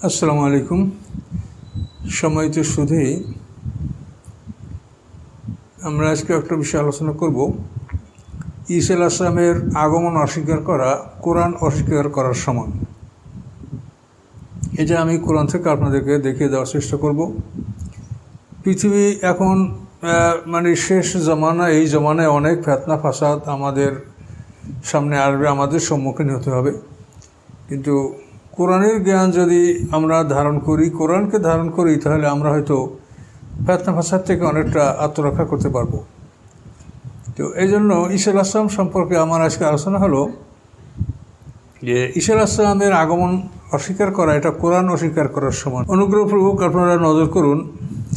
আসসালামু আলাইকুম। সম্মানিত সুধী, আমরা আজকে একটা বিষয় আলোচনা করব। ঈসা আলাইহিস সালামের আগমন অস্বীকার করা কোরআন অস্বীকার করার সমান। এটা আমি কোরআন থেকে আপনাদেরকে দেখিয়ে দেওয়ার চেষ্টা করব। পৃথিবী এখন শেষ জমানা, এই জমানায় অনেক ফিতনা ফাসাদ আমাদের সামনে আসবে, আমাদের সম্মুখীন হতে হবে। কিন্তু কোরআনের জ্ঞান যদি আমরা ধারণ করি, কোরআনকে ধারণ করি, তাহলে আমরা হয়তো ফিতনা ফাসাদ থেকে অনেকটা আত্মরক্ষা করতে পারবো। তো এই জন্য ঈসা আলাইহিস সালাম সম্পর্কে আমার আজকে আলোচনা হলো যে ঈসা আলাইহিস সালামের আগমন অস্বীকার করা এটা কোরআন অস্বীকার করার সমান। অনুগ্রহপূর্বক আপনারা নজর করুন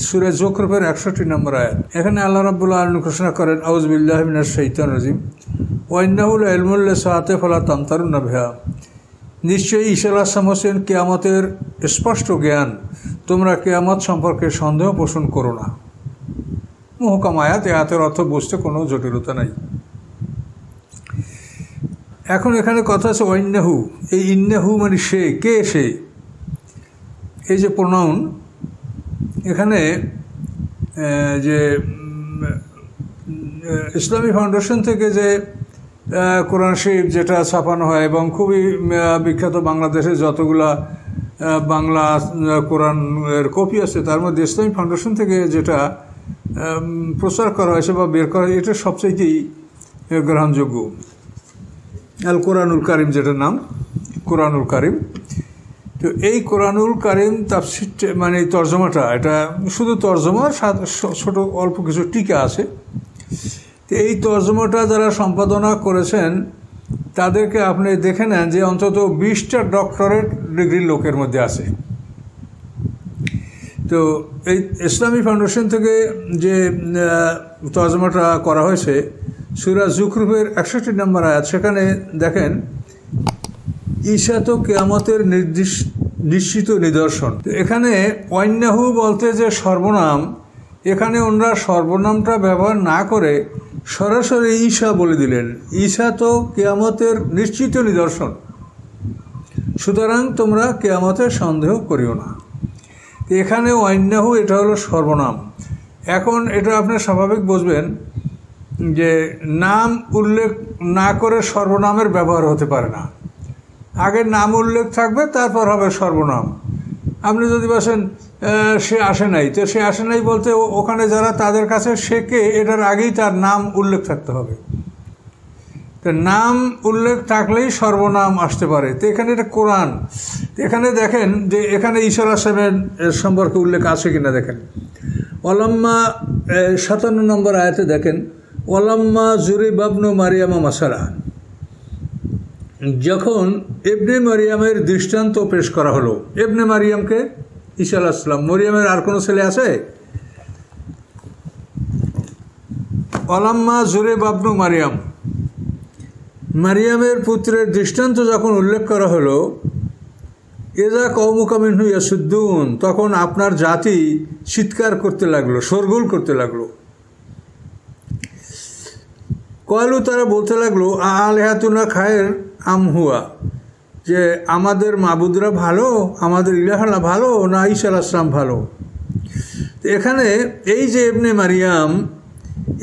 সূরা যুখরুফের 61 নম্বর আয়াত। এখানে আল্লাহ রাব্বুল আলামিন ঘোষণা করেন, আউযু বিল্লাহি মিনাশ শাইতানির রাজিম, ওয়া ইন্নাহু লাইলমুল লিসাআতি ফালা তামতারুন্না বিহা। নিশ্চয়ই ঈসা আলাইহিস সালাম হোসেন কিয়ামতের স্পষ্ট জ্ঞান, তোমরা কিয়ামত সম্পর্কে সন্দেহ পোষণ করো না। মুহকাম আয়াত, এই আয়াতের অর্থ বুঝতে কোনো জটিলতা নাই। এখন এখানে কথা আছে ওয়াইন্নাহু। এই ইন্নাহু মানে সে, কে সে? এই যে প্রোনাউন, এখানে যে ইসলামী ফাউন্ডেশন থেকে যে কোরআন শরীফ যেটা ছাপানো হয় এবং খুবই বিখ্যাত, বাংলাদেশে যতগুলা বাংলা কোরআনের কপি আছে তার মধ্যে ইসলামী ফাউন্ডেশন থেকে যেটা প্রচার করা হয়েছে বা বের করা, এটা সবচেয়েই গ্রহণযোগ্য। আল কোরআনুল কারিম, যেটার নাম কোরআনুল কারিম। তো এই কোরআনুল কারিম তাফসীর তর্জমাটা, এটা শুধু তর্জমা, ছোট অল্প কিছু টিকা আছে। তো এই তর্জমাটা যারা সম্পাদনা করেছেন তাদেরকে আপনি দেখে নেন যে অন্তত 20টা ডক্টরেট ডিগ্রির লোকের মধ্যে আছে। তো এই ইসলামী ফাউন্ডেশন থেকে যে তর্জমাটা করা হয়েছে সূরা যুখরুফের 61 নম্বর আয়াত, সেখানে দেখেন ঈসা তো কিয়ামতের নিশ্চিত নিদর্শন। এখানে ওয়াইন্নাহু বলতে যে সর্বনাম, এখানে ওনারা সর্বনামটা ব্যবহার না করে সরাসরি ঈসা বলে দিলেন। ঈসা তো কিয়ামতের নিশ্চিত নিদর্শন, সুতরাং তোমরা কিয়ামতের সন্দেহ করিও না। এখানে ওয়াইন্নাহু এটা হলো সর্বনাম। এখন এটা আপনি স্বাভাবিক বুঝবেন যে নাম উল্লেখ না করে সর্বনামের ব্যবহার হতে পারে না। আগে নাম উল্লেখ থাকবে, তারপর হবে সর্বনাম। আপনি যদি বলেন সে আসে নাই, তো সে আসে নাই বলতে ওখানে যারা তাদের কাছে সে কে, এটার আগেই তার নাম উল্লেখ থাকতে হবে। তো নাম উল্লেখ থাকলেই সর্বনাম আসতে পারে। তো এখানে এটা কোরআন। এখানে দেখেন যে এখানে ঈসা আলাইহিস সালামের সম্পর্কে উল্লেখ আছে কিনা দেখেন। ওয়ালাম্মা 57 নম্বর আয়াতে দেখেন, ওয়ালাম্মা যুরিবা ইবনু মারিয়ামা মাসালা, যখন ইবনে মারিয়ামের দৃষ্টান্ত পেশ করা হলো। ইবনে মারিয়ামকে ঈসা আলাইহিস সালাম। মরিয়ামের আর কোনো ছেলে আছে? ওয়ালাম্মা যুরিবা ইবনু মারিয়াম, মারিয়ামের পুত্রের দৃষ্টান্ত যখন উল্লেখ করা হলো, এজা কওমুকা মিনহু ইয়াসুদ্দুন, তখন আপনার জাতি চিৎকার করতে লাগলো, শোরগোল করতে লাগলো। কয়লু, তারা বলতে লাগলো, আলেহাতুনা খায়ের আম হুয়া, যে আমাদের মাবুদরা ভালো, আমাদের ইলাহরা ভালো, না ঈসা আলাইহিস সালাম ভালো? তো এখানে এই যে ইবনে মারিয়াম,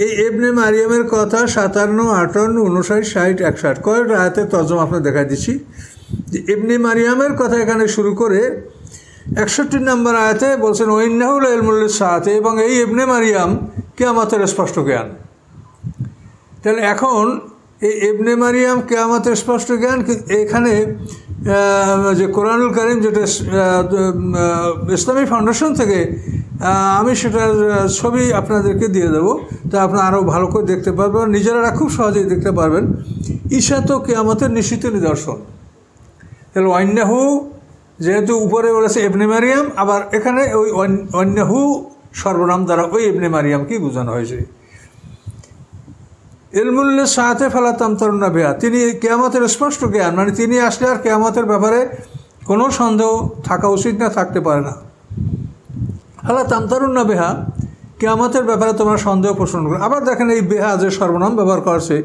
এই ইবনে মারিয়ামের কথা 57, 58, 59, 60, 61 কয়েকটা আয়াতের তর্জমা আপনার দেখা দিচ্ছি। যে ইবনে মারিয়ামের কথা এখানে শুরু করে 61 নম্বর আয়াতে বলছেন ওয়াইন্নাহু লাইলমুল লিসাআতি, এবং এই ইবনে মারিয়াম কিয়ামতের স্পষ্ট জ্ঞান। তাহলে এখন এই ইবনে মারিয়াম কিয়ামতের স্পষ্ট জ্ঞান, এখানে যে কোরআনুল কারিম, যেটা ইসলামী ফাউন্ডেশন থেকে, আমি সেটার ছবি আপনাদেরকে দিয়ে দেবো, তা আপনারা আরও ভালো করে দেখতে পারবেন, নিজেরা খুব সহজেই দেখতে পারবেন। ঈসা তো কিয়ামতের নিশ্চিত নিদর্শন। তাহলে ওয়াইন্নাহু যেহেতু উপরে বলেছে ইবনে মারিয়াম, আবার এখানে ওই ওয়াইন্নাহু সর্বনাম দ্বারা ওই ইবনে মারিয়ামকেই বোঝানো হয়েছে। ইলমুল লিসাআতি ফালা তামতারুন্না বিহা, তিনি কিয়ামতের স্পষ্ট জ্ঞান, মানে তিনি আসলে আর কিয়ামতের ব্যাপারে কোনো সন্দেহ থাকা উচিত না, থাকতে পারে না। ফালা তামতারুন্না বিহা, কিয়ামতের ব্যাপারে তোমরা সন্দেহ পোষণ করো। আবার দেখেন এই বেহা যে সর্বনাম ব্যবহার করছে,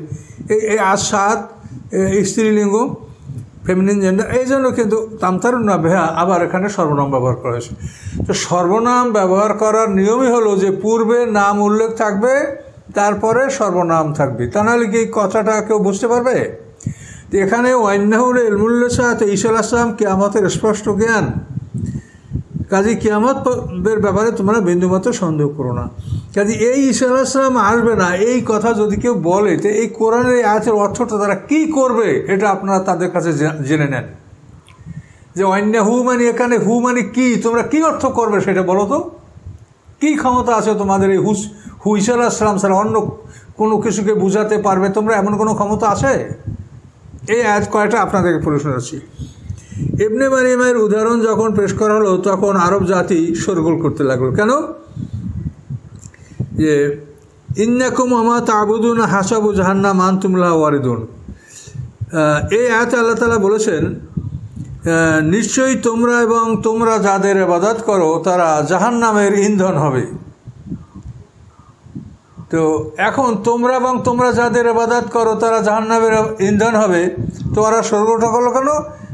এই আসাদ স্ত্রীলিঙ্গ, ফেমিনিন জেন্ডার, এই জন্য কিন্তু তামতারুন্না বেহা আবার এখানে সর্বনাম ব্যবহার করা হয়েছে। তো সর্বনাম ব্যবহার করার নিয়মই হলো যে পূর্বে নাম উল্লেখ থাকবে, তারপরে সর্বনাম থাকবে, তা নাহলে কি কথাটা কেউ বুঝতে পারবে? তো এখানে ওয়াইন্নাহুল ইলমুল্লাসাত ঈসা আলাইহিস সালাম কিয়ামতের স্পষ্ট জ্ঞান, কাজে কিয়ামতের ব্যাপারে তোমরা বিন্দুমাত্র সন্দেহ করো না। কাজে এই ঈসা আলাইহিস সালাম আসবে না এই কথা যদি কেউ বলে, তো এই কোরআনের এই আয়াতের অর্থটা তারা কী করবে এটা আপনারা তাদের কাছে জেনে নেন। যে অন্য হু মানে এখানে হু মানে কি, তোমরা কি অর্থ করবে সেটা বলো তো। কী ক্ষমতা আছে তোমাদের এই হু ঈসা আলাইহিস সালাম ছাড়া অন্য কোনো কিছুকে বুঝাতে পারবে তোমরা, এমন কোনো ক্ষমতা আছে? এই আয়াত কয়টা আপনাদেরকে প্রশ্ন আছি। ইবনে মারিয়ামের উদাহরণ যখন পেশ করা হলো তখন আরব জাতি শোরগোল করতে লাগলো। কেন? যে ইন্নাকুম আমা তা'বুদুন হাসাবু জাহান্নাম আনতুম লাহা ওয়ারিদুন, এই আয়াতে আল্লাহ তাআলা বলেছেন নিশ্চয়ই তোমরা এবং তোমরা যাদের ইবাদত করো তারা জাহান্নামের ইন্ধন হবে। তো এখন তোমরা এবং তোমরা যাদের ইবাদত করো তারা জাহান্নামের ইন্ধন হবে, তো ওরা শোরগোলটা করলো কেন?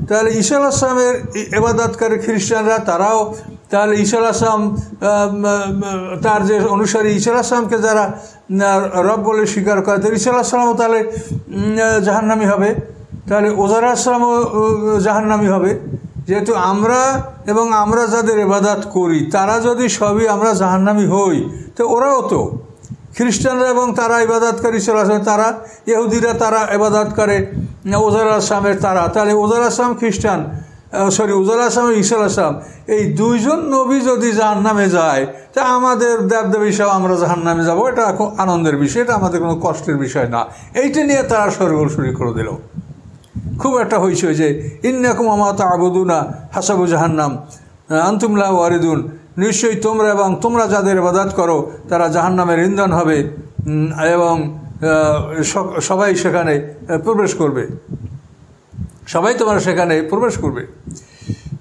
তাহলে ঈসা আলাইহিস সালামের ইবাদতকারী খ্রিস্টানরা তারাও তাহলে ঈসা আলাইহিস সালাম তার যে অনুসারী ঈসা আলাইহিস সালামকে যারা রব বলে স্বীকার করে, তো ঈসা আলাইহিস সালামও তাহলে জাহান্নামী হবে, তাহলে ওজার আলাইহিস সালামও জাহান্নামী হবে। যেহেতু আমরা এবং আমরা যাদের ইবাদত করি তারা যদি সবই আমরা জাহান্নামী হই, তো ওরাও তো খ্রিস্টানরা এবং তারা ইবাদতকারী ঈসা আলাইহিস সালাম, তারা ইহুদিরা তারা ইবাদত করে ওজার আলাইহিস সালামের, তারা তাহলে ওজার আলাইহিস সালাম খ্রিস্টান, ওজার আলাইহিস সালাম ঈসা আলাইহিস সালাম, এই দুইজন নবী যদি জাহান্নামে যায় তা আমাদের দেবদেবী সব আমরা জাহান্নামে যাব, এটা খুব আনন্দের বিষয়, এটা আমাদের কোনো কষ্টের বিষয় না। এইটা নিয়ে তারা শোরগোল শুরু করে দিল, খুব একটা হয়েছে যে ইন্নাকুম আমা তা'বুদুনা হাসাবু জাহান্নাম আনতুম লাহা ওয়ারিদুন, নিশ্চয়ই তোমরা এবং তোমরা যাদের ইবাদত করো তারা জাহান্নামের ইন্ধন হবে এবং সবাই সেখানে প্রবেশ করবে, সবাই তোমরা সেখানে প্রবেশ করবে।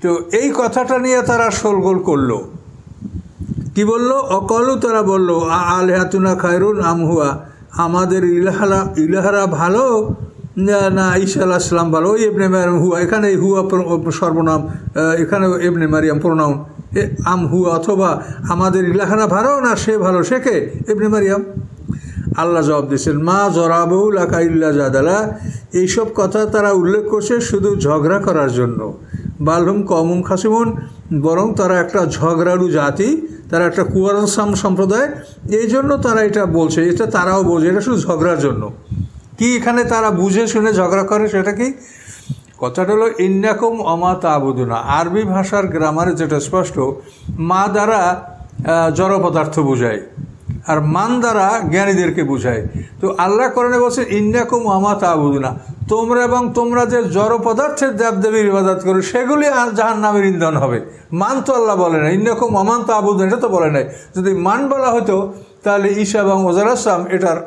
তো এই কথাটা নিয়ে তারা শোরগোল করলো। কি বলল? অকলু, তারা বলল আলিহাতুনা খায়রুন আম হুয়া, আমাদের ইলাহারা ভালো না ঈসা আলাইহিস সালাম ভালো? ওই ইবনে মারিয়াম হুয়া, এখানে হুয়া সর্বনাম, এখানে ইবনে মারিয়াম প্রোনাউন, আম হুয়া, অথবা আমাদের ইলাহারা ভালো না সে ভালো, সে কে? ইবনে মারিয়াম। আল্লাহ জবাব দিয়েছেন মা জরাবহু লাকা ইল্লা জাদালা, এইসব কথা তারা উল্লেখ করছে শুধু ঝগড়া করার জন্য। বালহুম কওমুন খাসিমুন, বরং তারা একটা ঝগড়ালু জাতি, তারা একটা কুয়ারসাম সম্প্রদায়, এই জন্য তারা এটা বলছে, এটা তারাও বোঝে, এটা শুধু ঝগড়ার জন্য। কি এখানে তারা বুঝে শুনে ঝগড়া করে সেটা কি? কথাটা হলো ইন্নাকুম আমা তা'বুদুনা, আরবি ভাষার গ্রামারে যেটা স্পষ্ট, মা দ্বারা জড় পদার্থ বোঝায় আর মান দ্বারা জ্ঞানীদেরকে বোঝায়। তো আল্লাহ কোরআনে বলছে ইন্নাকুম আমা তা'বুদুনা, তোমরা এবং তোমরা যে জড় পদার্থের দেবদেবীর ইবাদত করো সেগুলি আর জাহান্নামের ইন্ধন হবে। মান তো আল্লাহ বলে না, ইন্নাকুম আমান তা'বুদুনা এটা তো বলে নাই। যদি মান বলা হতো তাহলে ঈসা এবং ওজার আলাইহিস সালাম এটার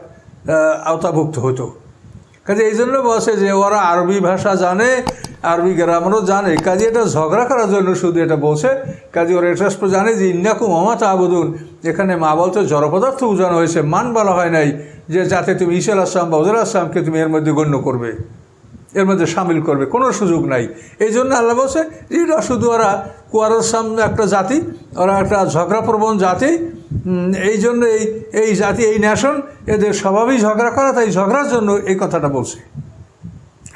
আওতাভুক্ত হতো। কাজে এই জন্য বলছে যে ওরা আরবি ভাষা জানে, আরবি গ্রামারও জানে, কাজে এটা ঝগড়া করার জন্য শুধু এটা বলছে। কাজে ওরা এটা জানে যে ইন্নাকুম আমা তা'বুদুন, এখানে মা বলতে জড় পদার্থ বোঝানো হয়েছে, মান বলা হয় নাই যে যাতে তুমি ঈসা আলাইহিস সালাম বা ওজার আলাইহিস সালামকে তুমি এর মধ্যে গণ্য করবে, এর মধ্যে সামিল করবে, কোনো সুযোগ নাই। এই জন্য আল্লাহ বলছে এটা শুধু ওরা কুয়ারের সামনে একটা জাতি, ওরা একটা ঝগড়াপ্রবণ জাতি, এই জন্য এই জাতি, এই ন্যাশন, এদের স্বভাবই ঝগড়া করা, তাই ঝগড়ার জন্য এই কথাটা বলছে,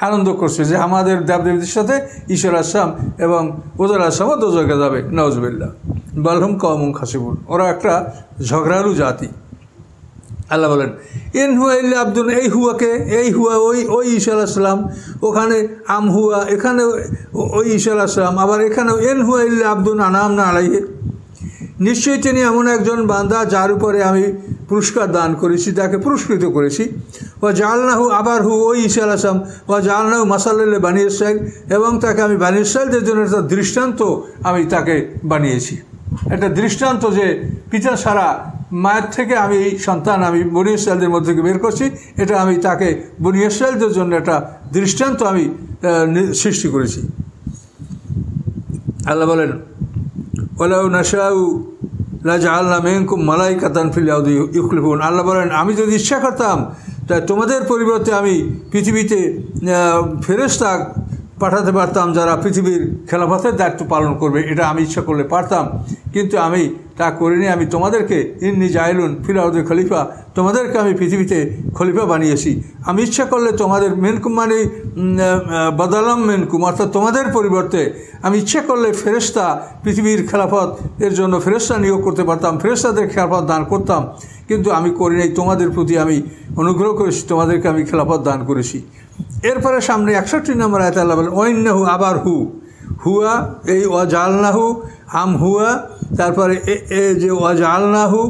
আনন্দ করছে যে আমাদের দেবদেবীদের সাথে ঈসা আলাইহিস সালাম এবং ওজার আলাইহিস সালামও দোজখে যাবে, নাউজুবিল্লাহ। বালহুম কওমুন খাসিবুন, ওরা একটা ঝগড়ালু জাতি। আল্লাহ বলেন ইন হুয়া ইল্লা আব্দুন, এই হুয়াকে, এই হুয়া ওই ঈসা আলাইহিস সালাম, ওখানে আম হুয়া, এখানে ওই ঈসা আলাইহিস সালাম, আবার এখানেও ইন হুয়া ইল্লা আব্দুন আনআমনা আলাইহি, নিশ্চয়ই তিনি এমন একজন বান্দা যার উপরে আমি পুরস্কার দান করেছি, তাকে পুরস্কৃত করেছি। ও জাআলনাহু, আবার ওই ঈসা আলাইহিস সালাম, ও জাআলনাহু মাসাল্লাল বানি ইসরাঈল, এবং তাকে আমি বানি ইসরাঈলদের জন্য একটা দৃষ্টান্ত আমি তাকে বানিয়েছি, একটা দৃষ্টান্ত যে পিতা ছাড়া মায়ের থেকে আমি এই সন্তান আমি বনি ইসরাঈলদের মধ্যে থেকে বের করছি, এটা আমি তাকে বনি ইসরাঈলদের জন্য একটা দৃষ্টান্ত আমি সৃষ্টি করেছি। আল্লাহ বলেন ওয়ালাউ নাশাউ লাজআলনা মিনকুম মালাইকাতান ফিল আরদি ইখলিফুন, আল্লাহ বলেন আমি যদি ইচ্ছা করতাম তাই তোমাদের পরিবর্তে আমি পৃথিবীতে ফেরেশতা পাঠাতে পারতাম যারা পৃথিবীর খেলাফতের দায়িত্ব পালন করবে, এটা আমি ইচ্ছা করলে পারতাম, কিন্তু আমি তা করিনি। আমি তোমাদেরকে ইন্নি জাইলুন ফিল আরদি খলিফা, তোমাদেরকে আমি পৃথিবীতে খলিফা বানিয়েছি। আমি ইচ্ছা করলে তোমাদের মেনকুম মানে বদলাম মেনকুম, অর্থাৎ তোমাদের পরিবর্তে আমি ইচ্ছা করলে ফেরেশতা পৃথিবীর খেলাফত এর জন্য ফেরেশতা নিয়োগ করতে পারতাম, ফেরেশতাদের খেলাফত দান করতাম, কিন্তু আমি করি নাই। তোমাদের প্রতি আমি অনুগ্রহ করেছি, তোমাদেরকে আমি খেলাফত দান করেছি। এরপরে সামনে 61 নম্বর আয়াতে আল্লাহ বলেন ওয়াইন্নাহু, আবার হুয়া এই ওয়াজালনাহু আম হুয়া, তারপরে যে ওয়াজালনাহু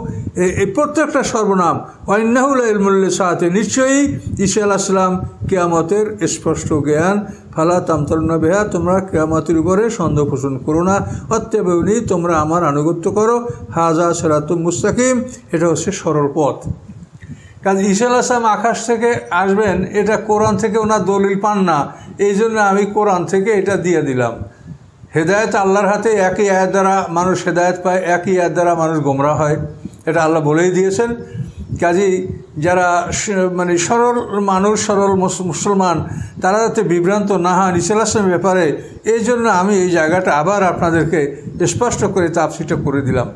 এই প্রত্যেকটা সর্বনাম। ওয়াইন্নাহু লাইলমুল লিসাআতি, নিশ্চয়ই ঈসা আলাইহিস সালাম কিয়ামতের স্পষ্ট জ্ঞান। ফালা তামতারুনা বিহা, তোমরা কিয়ামতের উপরে সন্দেহ পোষণ করো না। অত্যাবিউনি, তোমরা আমার আনুগত্য করো। হাযা সিরাতুম মুস্তাকিম, এটা হচ্ছে সরল পথ। কাজে ঈসা আলাইহিস সালাম আকাশ থেকে আসবেন, এটা কোরআন থেকে ওনার দলিল পান না, এই জন্য আমি কোরআন থেকে এটা দিয়ে দিলাম। হেদায়েত আল্লাহর হাতে, একই আয়াত দ্বারা মানুষ হেদায়েত পায়, একই আয়াত দ্বারা মানুষ গোমরা হয়, এটা আল্লাহ বলেই দিয়েছেন। কাজেই যারা মানে সরল মানুষ, সরল মুসলমান, তারা যাতে বিভ্রান্ত না হন ঈসা আলাইহিস সালামের ব্যাপারে, এই জন্য আমি এই জায়গাটা আবার আপনাদেরকে স্পষ্ট করে তাফসীরটা করে দিলাম।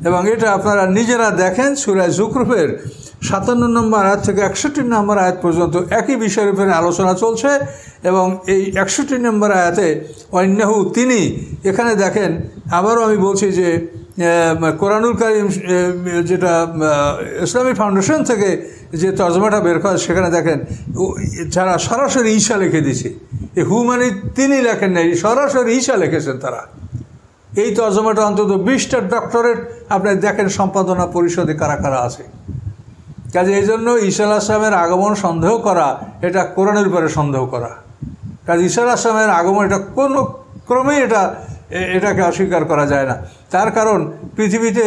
এবং এটা আপনারা নিজেরা দেখেন, সূরা যুখরুফের 57 নম্বর আয়াত থেকে 61 নম্বর আয়াত পর্যন্ত একই বিষয়ের উপরে আলোচনা চলছে। এবং এই 61 নম্বর আয়াতে ওয়াইন্নাহু, তিনি, এখানে দেখেন আবারও আমি বলছি যে কোরআনুল কারীম যেটা ইসলামী ফাউন্ডেশন থেকে যে তর্জমাটা বের করে, সেখানে দেখেন যারা সরাসরি ঈসা লিখে দিয়েছে, এই হু মানে তিনি লেখেন নাই, সরাসরি ঈসা লিখেছেন তারা। এই তর্জমাটা অন্তত 20টা ডক্টরেট আপনি দেখেন সম্পাদনা পরিষদে কারা কারা আছে। কাজে এই জন্য ঈসা আলাইহিস সালামের আগমন সন্দেহ করা, এটা কোরআনের উপরে সন্দেহ করা। কাজে ঈসা আলাইহিস সালামের আগমন এটা কোনো ক্রমেই এটাকে অস্বীকার করা যায় না। তার কারণ পৃথিবীতে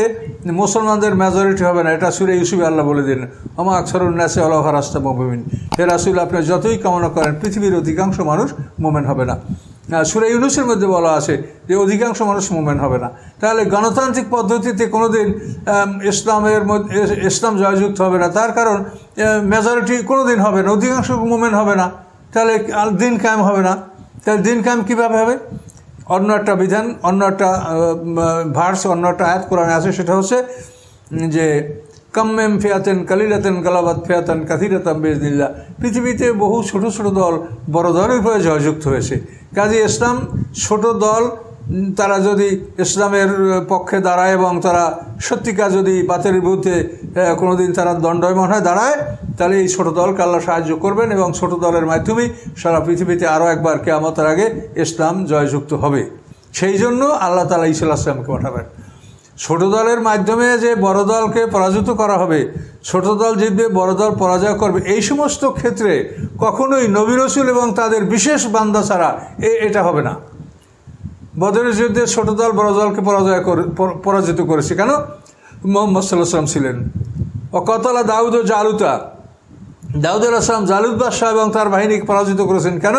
মুসলমানদের মেজরিটি হবে না, এটা সূরা ইউসুফে আল্লাহ বলে দিলেন আমা আকসারুন নাসি ওয়ালাউ হারাসতা মুমিনিন। হে রাসূল, আপনি যতই কামনা করেন পৃথিবীর অধিকাংশ মানুষ মুমিন হবে না। সূরা ইউনূসের মধ্যে বলা আছে যে অধিকাংশ মানুষ মুমিন হবে না। তাহলে গণতান্ত্রিক পদ্ধতিতে কোনোদিন ইসলাম জয়যুক্ত হবে না, তার কারণ মেজরিটি কোনোদিন হবে না, অধিকাংশ মুমিন হবে না, তাহলে দিন কায়েম হবে না। তাহলে দিন কায়েম কীভাবে হবে? অন্য একটা বিধান, অন্য একটা ভার্স, অন্য একটা আয়াত কোরআনে আছে, সেটা হচ্ছে যে কাম্মেম ফিয়াতেন কালিলাতেন গালাবাত ফিয়াতান কাসীরাতাম বিইজনিল্লাহ। পৃথিবীতে বহু ছোট ছোট দল বড় দলের উপরে জয়যুক্ত হয়েছে। কাজে ইসলাম ছোট দল, তারা যদি ইসলামের পক্ষে দাঁড়ায় এবং তারা সত্যিকার যদি বাতিলের বিরুদ্ধে কোনোদিন তারা দণ্ডায়মান হয়ে দাঁড়ায়, তাহলে এই ছোট দলকে আল্লাহ সাহায্য করবেন এবং ছোট দলের মাধ্যমেই সারা পৃথিবীতে আরও একবার কিয়ামতের আগে ইসলাম জয়যুক্ত হবে। সেই জন্য আল্লাহ তাআলা ঈসা আলাইহিস সালামকে পাঠাবেন। ছোট দলের মাধ্যমে যে বড় দলকে পরাজিত করা হবে, ছোট দল জিতবে, বড় দল পরাজয় করবে, এই সমস্ত ক্ষেত্রে কখনোই নবী রাসূল এবং তাদের বিশেষ বান্দা ছাড়া এটা হবে না। বদরের যুদ্ধে ছোট দল বড় দলকে পরাজিত করেছে। কেন? মুহাম্মদ সাল্লাল্লাহু আলাইহি ওয়াসাল্লাম ছিলেন। ও কতলা দাউদ ও জালুতা, দাউদ আলাইহিস সালাম জালুত বাদশাহ এবং তার বাহিনীকে পরাজিত করেছেন। কেন?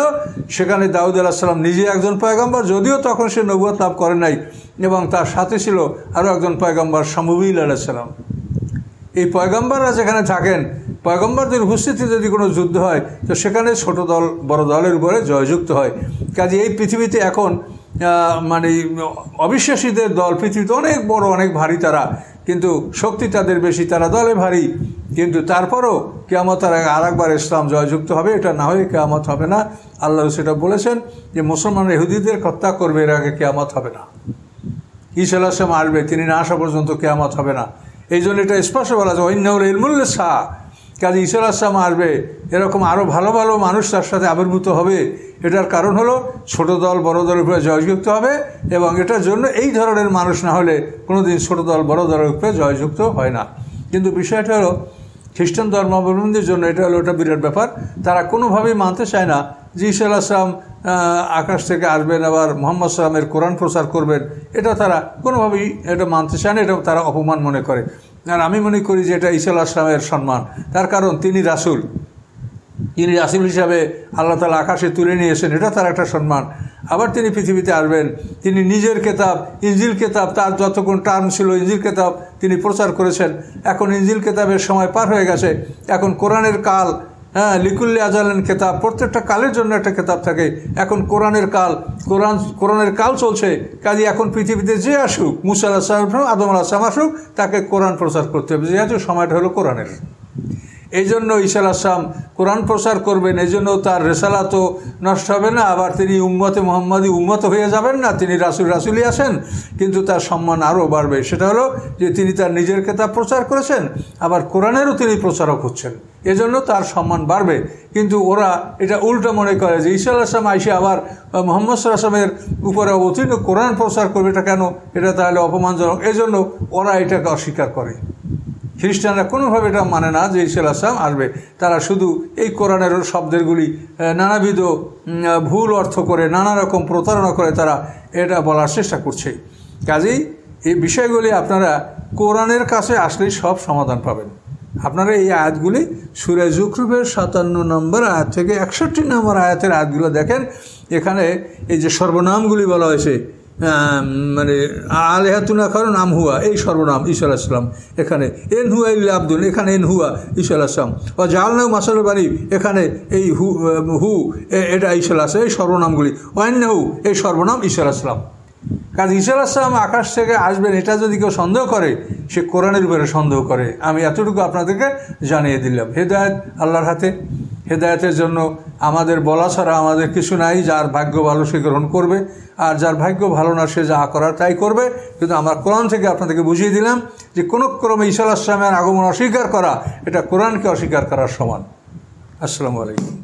সেখানে দাউদ আলাইহিস সালাম নিজে একজন পয়গম্বর, যদিও তখন সে নবুয়ত লাভ করে নাই, এবং তার সাথে ছিল আরও একজন পয়গম্বর শামুঈল আলাইহিস সালাম। এই পয়গম্বররা যেখানে থাকেন, পয়গম্বরদের উপস্থিতিতে যদি কোনো যুদ্ধ হয়, তো সেখানে ছোট দল বড় দলের উপরে জয়যুক্ত হয়। কাজে এই পৃথিবীতে এখন মানে অবিশ্বাসীদের দল পৃথিবীতে অনেক বড়, অনেক ভারী তারা, কিন্তু শক্তি তাদের বেশি, তারা দলে ভারী, কিন্তু তারপরও কিয়ামতের আগে আরেকবার ইসলাম জয়যুক্ত হবে। এটা না হয়ে কিয়ামত হবে না। আল্লাহ সেটা বলেছেন যে মুসলমান ইহুদিদের হত্যা করবে, এর আগে কিয়ামত হবে না। ঈসা আলাইহিস সালাম আসবে, তিনি না আসা পর্যন্ত কিয়ামত হবে না। এই জন্য এটা স্পষ্ট বলা যায় ওয়াইন্নাহু লাইলমুল লিসাআ। কাজে ঈসা আলাইহিস সালাম আসবে, এরকম আরও ভালো ভালো মানুষ তার সাথে আবির্ভূত হবে। এটার কারণ হলো ছোট দল বড় দলের উপরে জয়যুক্ত হবে, এবং এটার জন্য এই ধরনের মানুষ না হলে কোনোদিন ছোট দল বড় দলের উপরে জয়যুক্ত হয় না। কিন্তু বিষয়টা হলো খ্রিস্টান ধর্মাবলম্বীদের জন্য এটা হলো একটা বিরাট ব্যাপার। তারা কোনোভাবেই মানতে চায় না যে ঈসা আলাইহিস সালাম আকাশ থেকে আসবেন, আবার মুহাম্মদ সাল্লামের কোরআন প্রচার করবেন। এটা তারা কোনোভাবেই এটা মানতে চায় না, এটা তারা অপমান মনে করে। আর আমি মনে করি যে এটা ঈসা আলাইহিস সালামের সম্মান। তার কারণ তিনি রাসূল, তিনি রাসূল হিসাবে আল্লাহ তাআলা আকাশে তুলে নিয়েছেন, এটা তার একটা সম্মান। আবার তিনি পৃথিবীতে আসবেন, তিনি নিজের কেতাব ইনজিল কেতাব, তার যতক্ষণ টার্ম ছিল ইনজিল কেতাব তিনি প্রচার করেছেন। এখন ইনজিল কেতাবের সময় পার হয়ে গেছে, এখন কোরআনের কাল হ্যাঁ, লিকুল্লি আজালেন কেতাব, প্রত্যেকটা কালের জন্য একটা কেতাব থাকে। এখন কোরআনের কাল, কোরআনের কাল চলছে। কাজে এখন পৃথিবীতে যে আসুক, মুসা আলাইহিস সালাম, আদম আলাইহিস সালাম আসুক, তাকে কোরআন প্রচার করতে হবে, যেহেতু সময়টা হলো কোরআনের। এই জন্য ঈসা আলাইহিস সালাম কোরআন প্রচার করবেন, এই জন্য তার রেসালাতও নষ্ট হবে না, আবার তিনি উম্মতে মুহাম্মাদি উম্মত হয়ে যাবেন না, তিনি রাসূলই আছেন, কিন্তু তার সম্মান আরও বাড়বে। সেটা হলো যে তিনি তার নিজের কেতাব প্রচার করেছেন, আবার কোরআনেরও তিনি প্রচারক হচ্ছেন, এজন্য তার সম্মান বাড়বে। কিন্তু ওরা এটা উল্টো মনে করে যে ঈসা আলাইহিস সালাম আইসে আবার মুহাম্মদ সাল্লাল্লাহু আলাইহি ওয়াসাল্লামের উপরে অবতীর্ণ কোরআন প্রচার করবে, এটা কেন? এটা তাহলে অপমানজনক। এজন্য ওরা এটাকে অস্বীকার করে। খ্রিস্টানরা কোনোভাবে এটা মানে না যে ঈসা আলাইহিস সালাম আসবে। তারা শুধু এই কোরআনের শব্দেরগুলি নানাবিধ ভুল অর্থ করে, নানা রকম প্রতারণা করে তারা এটা বলার চেষ্টা করছে। কাজেই এই বিষয়গুলি আপনারা কোরআনের কাছে আসলেই সব সমাধান পাবেন। আপনারা এই আয়াতগুলি সূরা যুখরুফের 57 নম্বর আয়াত থেকে 61 নম্বর আয়াতের আয়াতগুলো দেখেন। এখানে এই যে সর্বনামগুলি বলা হয়েছে, মানে আলেহাতুনা কারণ নাম হুয়া, এই সর্বনাম ঈসা আলাইহিস সালাম। এখানে এন হুয়া ইল্লা আব্দুল, এখানে এন হুয়া ঈসা আলাইহিস সালাম। ও জাআলনাহু মাসাল বাড়ি, এখানে এই হু এটা ঈসা আলাইহিস সালাম, এই সর্বনামগুলি। ওয়ান্নাহু, এই সর্বনাম ঈসা আলাইহিস সালাম। কারণ ঈসা আলাইহিস সালাম আকাশ থেকে আসবেন, এটা যদি কেউ সন্দেহ করে, সে কোরআনের উপরে সন্দেহ করে। আমি এতটুকু আপনাদেরকে জানিয়ে দিলাম। হেদায়েত আল্লাহর হাতে। হেদায়েতের জন্য আমাদের বলা ছাড়া আমাদের কিছু নাই। যার ভাগ্য ভালো সে গ্রহণ করবে, আর যার ভাগ্য ভালো না সে যা করার তাই করবে। কিন্তু আমার কোরআন থেকে আপনাদেরকে বুঝিয়ে দিলাম যে কোনো ক্রমে ঈসা আলাইহিস সালামের আগমন অস্বীকার করা, এটা কোরআনকে অস্বীকার করার সমান। আসসালামু আলাইকুম।